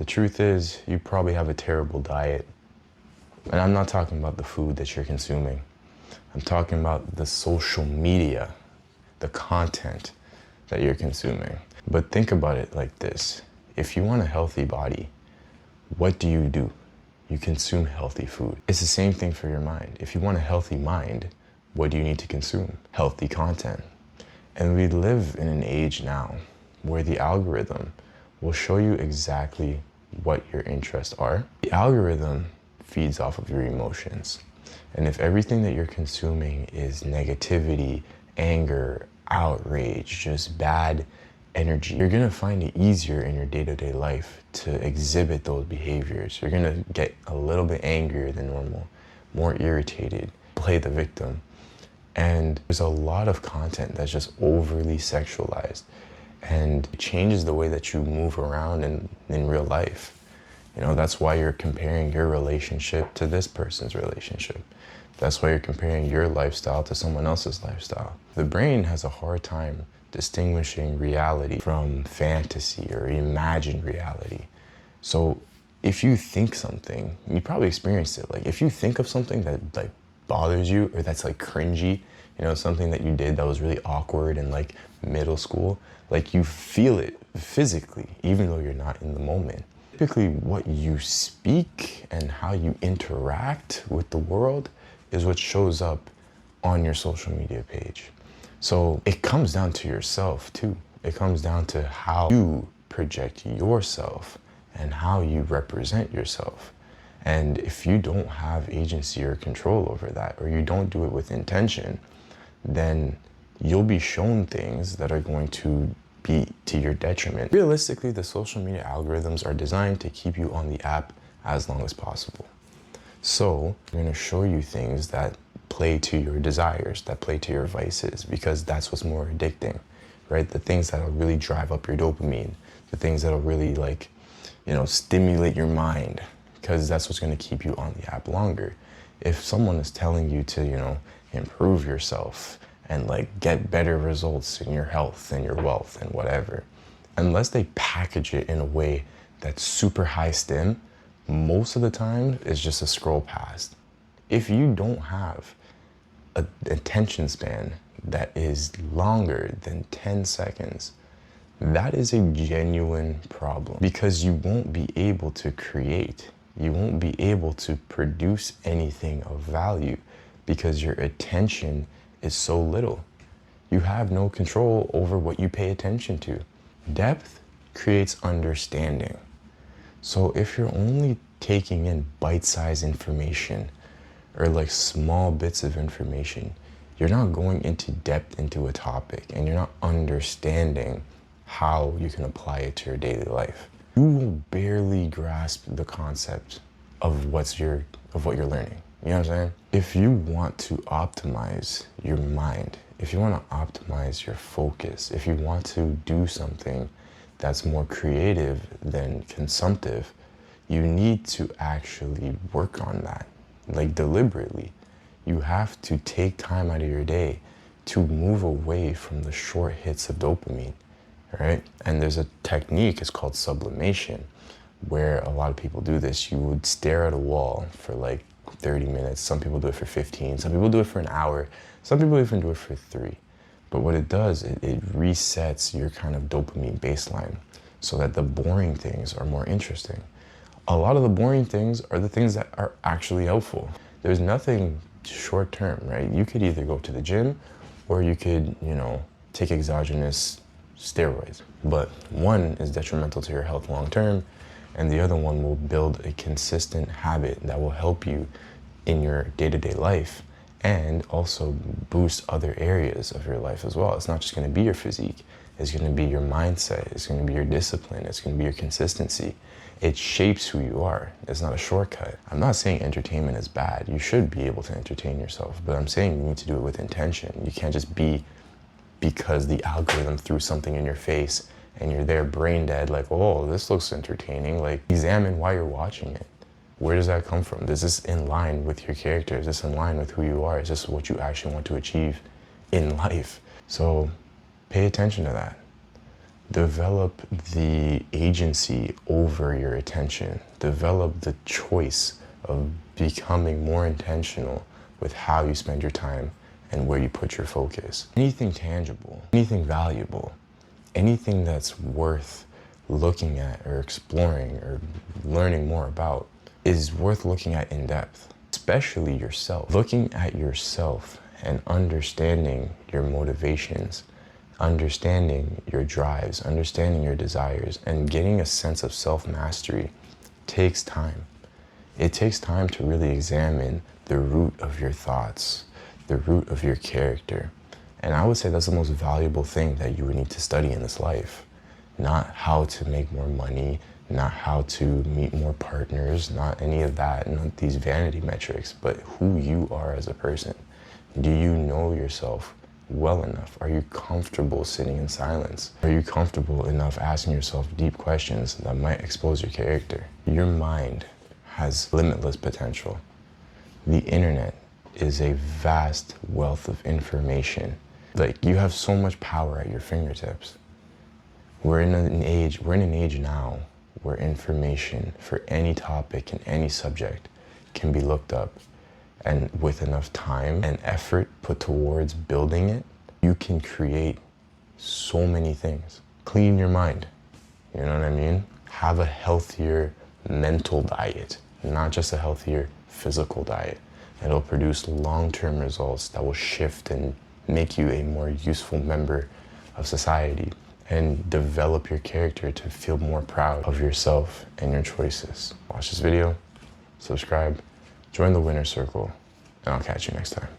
The truth is, you probably have a terrible diet. And I'm not talking about the food that you're consuming. I'm talking about the social media, the content that you're consuming. But think about it like this. If you want a healthy body, what do? You consume healthy food. It's the same thing for your mind. If you want a healthy mind, what do you need to consume? Healthy content. And we live in an age now where the algorithm will show you exactly what your interests are. The algorithm feeds off of your emotions. And if everything that you're consuming is negativity, anger, outrage, just bad energy, you're gonna find it easier in your day-to-day life to exhibit those behaviors. You're gonna get a little bit angrier than normal, more irritated, play the victim. And there's a lot of content that's just overly sexualized and it changes the way that you move around in real life. You know, that's why you're comparing your relationship to this person's relationship. That's why you're comparing your lifestyle to someone else's lifestyle. The brain has a hard time distinguishing reality from fantasy or imagined reality. So if you think something, you probably experienced it. Like if you think of something that like bothers you or that's like cringy, you know, something that you did that was really awkward in like middle school, like you feel it physically, even though you're not in the moment. Typically what you speak and how you interact with the world is what shows up on your social media page. So it comes down to yourself too. It comes down to how you project yourself and how you represent yourself. And if you don't have agency or control over that, or you don't do it with intention, then you'll be shown things that are going to be to your detriment. Realistically, the social media algorithms are designed to keep you on the app as long as possible. So I'm gonna show you things that play to your desires, that play to your vices, because that's what's more addicting, right? The things that'll really drive up your dopamine, the things that'll really like, you know, stimulate your mind, because that's what's gonna keep you on the app longer. If someone is telling you to, you know, improve yourself and like get better results in your health and your wealth and whatever, unless they package it in a way that's super high stim, most of the time it's just a scroll past. If you don't have an attention span that is longer than 10 seconds, that is a genuine problem, because you won't be able to create. You won't be able to produce anything of value because your attention is so little. You have no control over what you pay attention to. Depth creates understanding. So if you're only taking in bite-sized information or like small bits of information, you're not going into depth into a topic and you're not understanding how you can apply it to your daily life. You will barely grasp the concept of what you're learning. You know what I'm saying? If you want to optimize your mind, if you want to optimize your focus, if you want to do something that's more creative than consumptive, you need to actually work on that, like deliberately. You have to take time out of your day to move away from the short hits of dopamine, right? And there's a technique, it's called sublimation, where a lot of people do this. You would stare at a wall for like 30 minutes. Some people do it for 15. Some people do it for an hour. Some people even do it for 3. But what it does, it resets your kind of dopamine baseline so that the boring things are more interesting. A lot of the boring things are the things that are actually helpful. There's nothing short term, right? You could either go to the gym or you could, you know, take exogenous steroids. But one is detrimental to your health long term, and the other one will build a consistent habit that will help you in your day-to-day life and also boost other areas of your life as well. It's not just gonna be your physique, it's gonna be your mindset, it's gonna be your discipline, it's gonna be your consistency. It shapes who you are. It's not a shortcut. I'm not saying entertainment is bad. You should be able to entertain yourself, but I'm saying you need to do it with intention. You can't just be because the algorithm threw something in your face and you're there brain dead, like, oh, this looks entertaining. Like, examine why you're watching it. Where does that come from? Is this in line with your character? Is this in line with who you are? Is this what you actually want to achieve in life? So pay attention to that. Develop the agency over your attention. Develop the choice of becoming more intentional with how you spend your time and where you put your focus. Anything tangible, anything valuable, anything that's worth looking at or exploring or learning more about is worth looking at in depth, especially yourself. Looking at yourself and understanding your motivations, understanding your drives, understanding your desires, and getting a sense of self-mastery takes time. It takes time to really examine the root of your thoughts, the root of your character. And I would say that's the most valuable thing that you would need to study in this life. Not how to make more money, not how to meet more partners, not any of that, not these vanity metrics, but who you are as a person. Do you know yourself well enough? Are you comfortable sitting in silence? Are you comfortable enough asking yourself deep questions that might expose your character? Your mind has limitless potential. The internet is a vast wealth of information. Like, you have so much power at your fingertips. We're in an age now where information for any topic and any subject can be looked up. And with enough time and effort put towards building it, you can create so many things. Clean your mind, you know what I mean? Have a healthier mental diet, not just a healthier physical diet. It'll produce long-term results that will shift and make you a more useful member of society and develop your character to feel more proud of yourself and your choices. Watch this video, subscribe, join the winner circle, and I'll catch you next time.